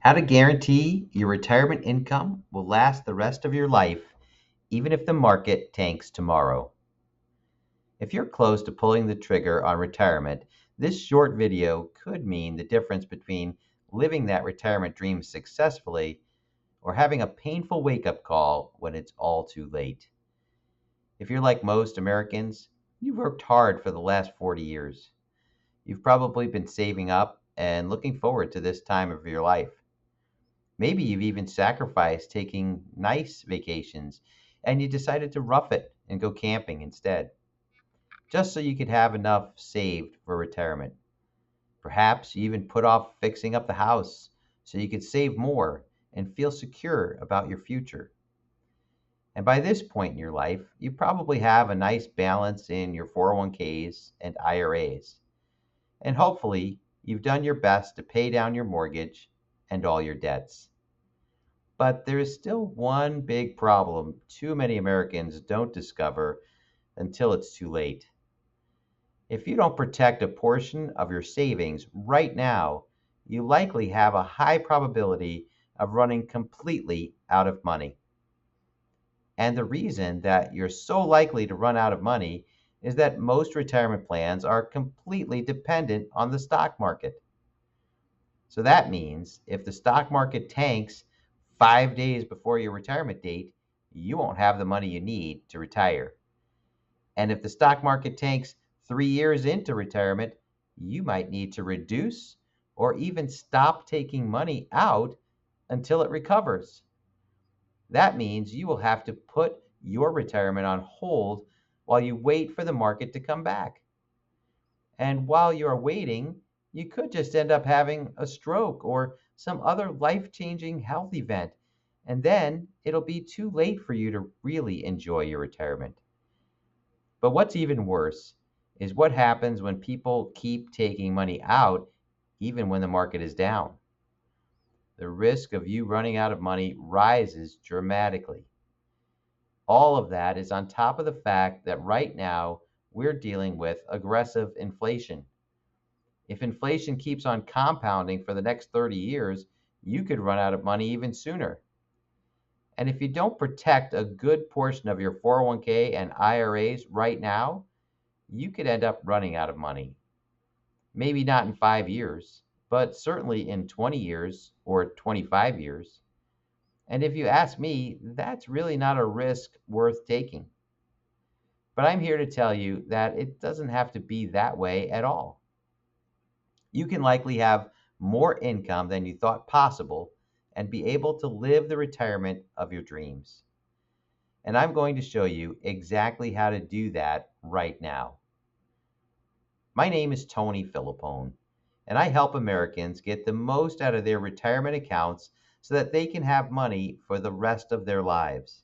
How to guarantee your retirement income will last the rest of your life, even if the market tanks tomorrow. If you're close to pulling the trigger on retirement, this short video could mean the difference between living that retirement dream successfully or having a painful wake up call when it's all too late. If you're like most Americans, you've worked hard for the last 40 years. You've probably been saving up and looking forward to this time of your life. Maybe you've even sacrificed taking nice vacations and you decided to rough it and go camping instead, just so you could have enough saved for retirement. Perhaps you even put off fixing up the house so you could save more and feel secure about your future. And by this point in your life, you probably have a nice balance in your 401ks and IRAs. And hopefully, you've done your best to pay down your mortgage and all your debts. But there is still one big problem too many Americans don't discover until it's too late. If you don't protect a portion of your savings right now, you likely have a high probability of running completely out of money. And the reason that you're so likely to run out of money is that most retirement plans are completely dependent on the stock market. So that means if the stock market tanks 5 days before your retirement date, you won't have the money you need to retire. And if the stock market tanks 3 years into retirement, you might need to reduce or even stop taking money out until it recovers. That means you will have to put your retirement on hold while you wait for the market to come back. And while you're waiting, you could just end up having a stroke or some other life changing health event. And then it'll be too late for you to really enjoy your retirement. But what's even worse is what happens when people keep taking money out even when the market is down. The risk of you running out of money rises dramatically. All of that is on top of the fact that right now we're dealing with aggressive inflation. If inflation keeps on compounding for the next 30 years, you could run out of money even sooner. And if you don't protect a good portion of your 401k and IRAs right now, you could end up running out of money. Maybe not in 5 years, but certainly in 20 years or 25 years. And if you ask me, that's really not a risk worth taking. But I'm here to tell you that it doesn't have to be that way at all. You can likely have more income than you thought possible and be able to live the retirement of your dreams. And I'm going to show you exactly how to do that right now. My name is Tony Philippone, and I help Americans get the most out of their retirement accounts so that they can have money for the rest of their lives.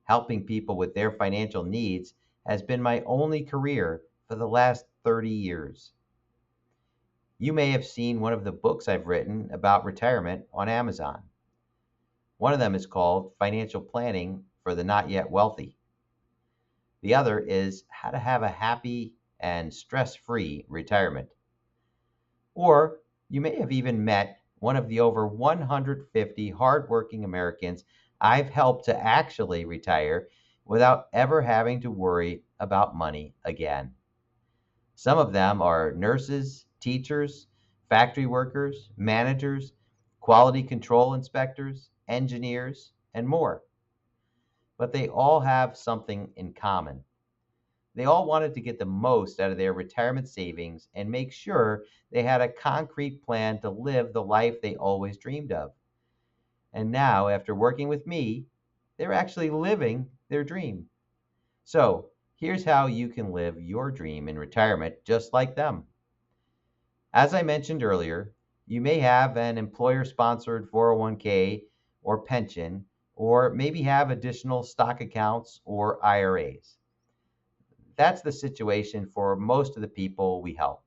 Helping people with their financial needs has been my only career for the last 30 years. You may have seen one of the books I've written about retirement on Amazon. One of them is called Financial Planning for the Not Yet Wealthy. The other is How to Have a Happy and Stress-Free Retirement. Or you may have even met one of the over 150 hardworking Americans I've helped to actually retire without ever having to worry about money again. Some of them are nurses, teachers, factory workers, managers, quality control inspectors, engineers, and more. But they all have something in common. They all wanted to get the most out of their retirement savings and make sure they had a concrete plan to live the life they always dreamed of. And now, after working with me, they're actually living their dream. So, here's how you can live your dream in retirement just like them. As I mentioned earlier, you may have an employer sponsored 401k or pension, or maybe have additional stock accounts or IRAs. That's the situation for most of the people we help.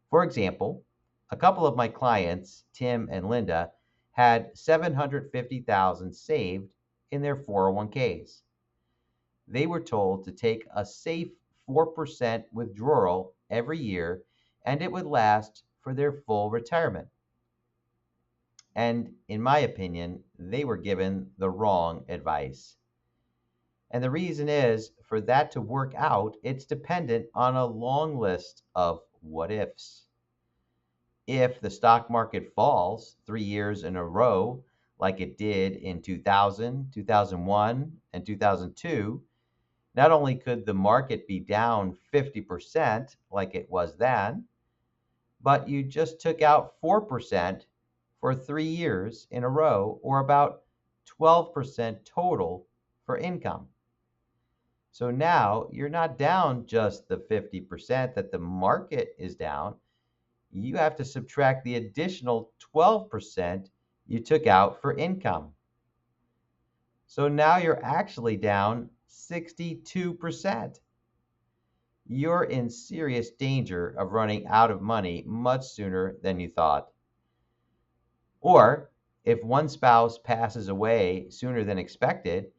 For example, a couple of my clients, Tim and Linda, had 750,000 saved in their 401ks. They were told to take a safe 4% withdrawal every year and it would last for their full retirement. And in my opinion, they were given the wrong advice. And the reason is for that to work out, it's dependent on a long list of what ifs. If the stock market falls 3 years in a row, like it did in 2000, 2001, and 2002, not only could the market be down 50% like it was then, but you just took out 4% for 3 years in a row, or about 12% total for income. So now you're not down just the 50% that the market is down. You have to subtract the additional 12% you took out for income. So now you're actually down 62%. You're in serious danger of running out of money much sooner than you thought. Or if one spouse passes away sooner than expected,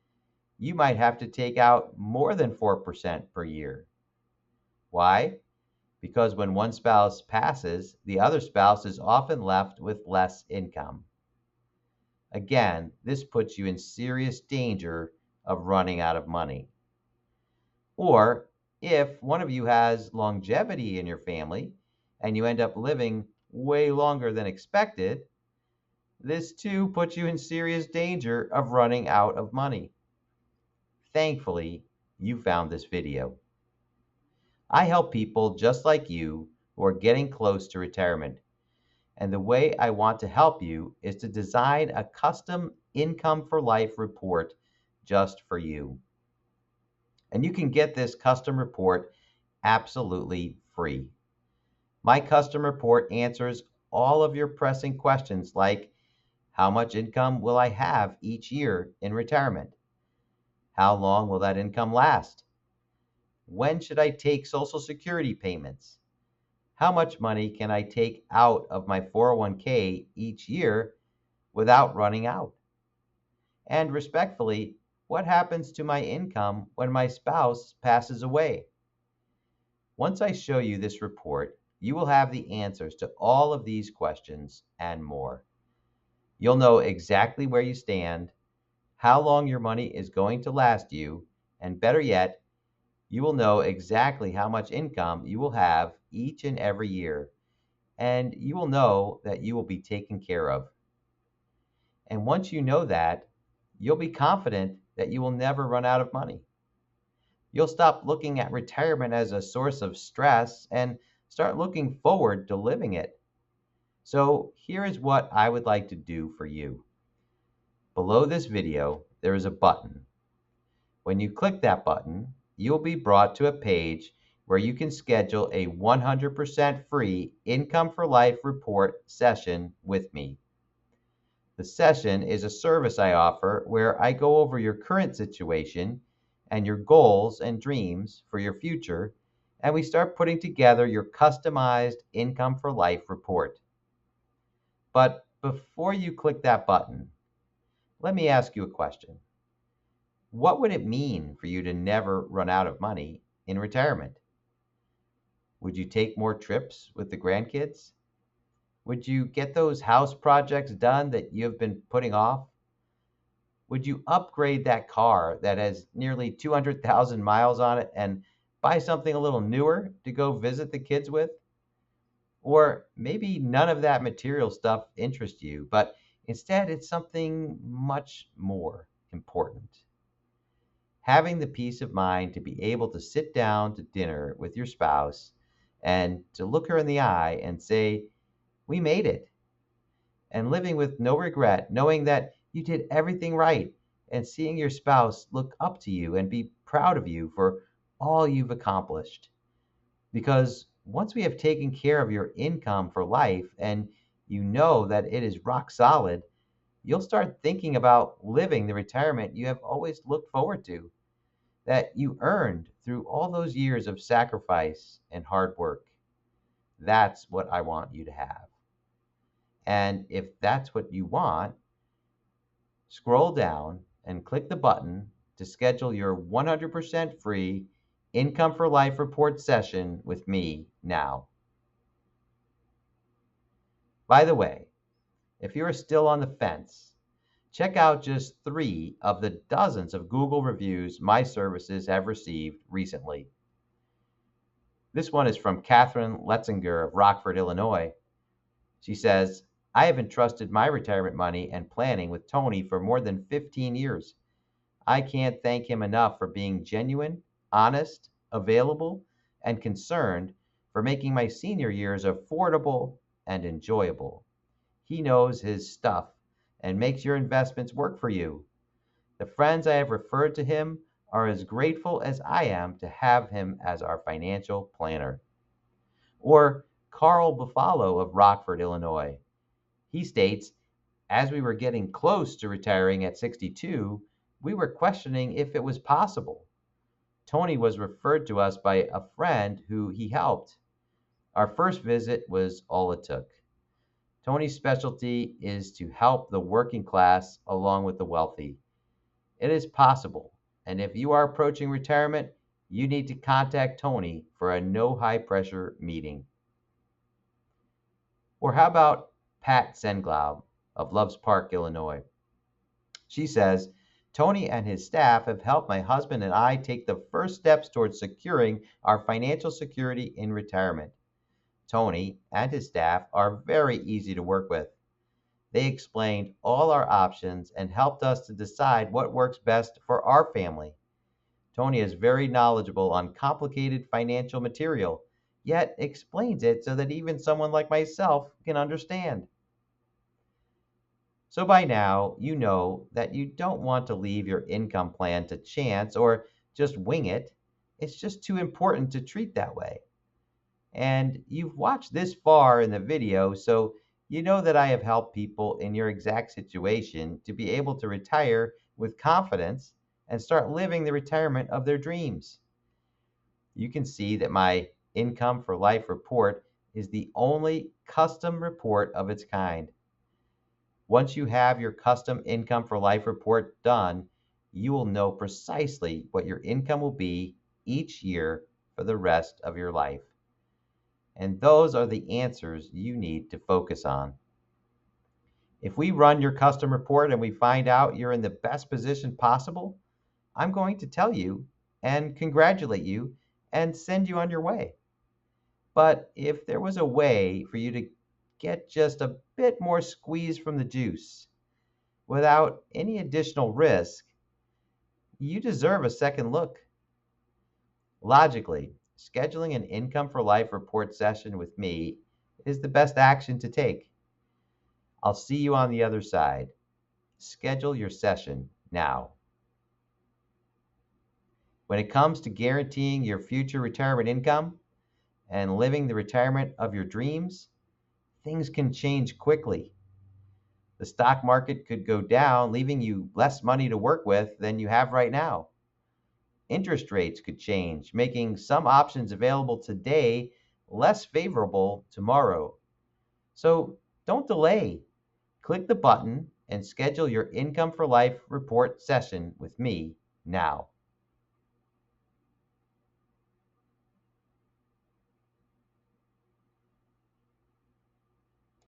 you might have to take out more than 4% per year. Why? Because when one spouse passes, the other spouse is often left with less income. Again, this puts you in serious danger of running out of money. Or if one of you has longevity in your family and you end up living way longer than expected, this too puts you in serious danger of running out of money. Thankfully, you found this video. I help people just like you who are getting close to retirement. And the way I want to help you is to design a custom income for life report just for you. And you can get this custom report absolutely free. My custom report answers all of your pressing questions like how much income will I have each year in retirement? How long will that income last? When should I take Social Security payments? How much money can I take out of my 401k each year without running out? And respectfully, what happens to my income when my spouse passes away? Once I show you this report, you will have the answers to all of these questions and more. You'll know exactly where you stand, how long your money is going to last you, and better yet, you will know exactly how much income you will have each and every year, and you will know that you will be taken care of. And once you know that, you'll be confident that you will never run out of money. You'll stop looking at retirement as a source of stress and start looking forward to living it. So here is what I would like to do for you. Below this video, there is a button. When you click that button, you'll be brought to a page where you can schedule a 100% free Income for Life report session with me. The session is a service I offer where I go over your current situation and your goals and dreams for your future, and we start putting together your customized Income for Life report. But before you click that button, let me ask you a question. What would it mean for you to never run out of money in retirement? Would you take more trips with the grandkids? Would you get those house projects done that you've been putting off? Would you upgrade that car that has nearly 200,000 miles on it and buy something a little newer to go visit the kids with? Or maybe none of that material stuff interests you, but instead it's something much more important. Having the peace of mind to be able to sit down to dinner with your spouse and to look her in the eye and say, "We made it." And living with no regret, knowing that you did everything right, and seeing your spouse look up to you and be proud of you for all you've accomplished. Because once we have taken care of your income for life and you know that it is rock solid, you'll start thinking about living the retirement you have always looked forward to, that you earned through all those years of sacrifice and hard work. That's what I want you to have. And if that's what you want, scroll down and click the button to schedule your 100% free Income for Life report session with me now. By the way, If you're still on the fence, check out just 3 of the dozens of Google reviews my services have received recently. This one is from Catherine Letzinger of Rockford, Illinois. She says, I have entrusted my retirement money and planning with Tony for more than 15 years. I can't thank him enough for being genuine, honest, available, and concerned for making my senior years affordable and enjoyable. He knows his stuff and makes your investments work for you. The friends I have referred to him are as grateful as I am to have him as our financial planner. Or Carl Buffalo of Rockford, Illinois. He states, as we were getting close to retiring at 62, we were questioning if it was possible. Tony was referred to us by a friend who he helped. Our first visit was all it took. Tony's specialty is to help the working class along with the wealthy. It is possible, and if you are approaching retirement, you need to contact Tony for a no high pressure meeting. Or how about Pat Senglaub of Loves Park, Illinois? She says, Tony and his staff have helped my husband and I take the first steps towards securing our financial security in retirement. Tony and his staff are very easy to work with. They explained all our options and helped us to decide what works best for our family. Tony is very knowledgeable on complicated financial material, yet explains it so that even someone like myself can understand. So by now, you know that you don't want to leave your income plan to chance or just wing it. It's just too important to treat that way. And you've watched this far in the video, so you know that I have helped people in your exact situation to be able to retire with confidence and start living the retirement of their dreams. You can see that my Income for Life report is the only custom report of its kind. Once you have your custom Income for Life report done, you will know precisely what your income will be each year for the rest of your life. And those are the answers you need to focus on. If we run your custom report and we find out you're in the best position possible, I'm going to tell you and congratulate you and send you on your way. But if there was a way for you to get just a bit more squeeze from the juice without any additional risk, you deserve a second look. Logically, scheduling an Income for Life report session with me is the best action to take. I'll see you on the other side. Schedule your session now. When it comes to guaranteeing your future retirement income and living the retirement of your dreams, things can change quickly. The stock market could go down, leaving you less money to work with than you have right now. Interest rates could change, making some options available today less favorable tomorrow. So don't delay. Click the button and schedule your Income for Life report session with me now.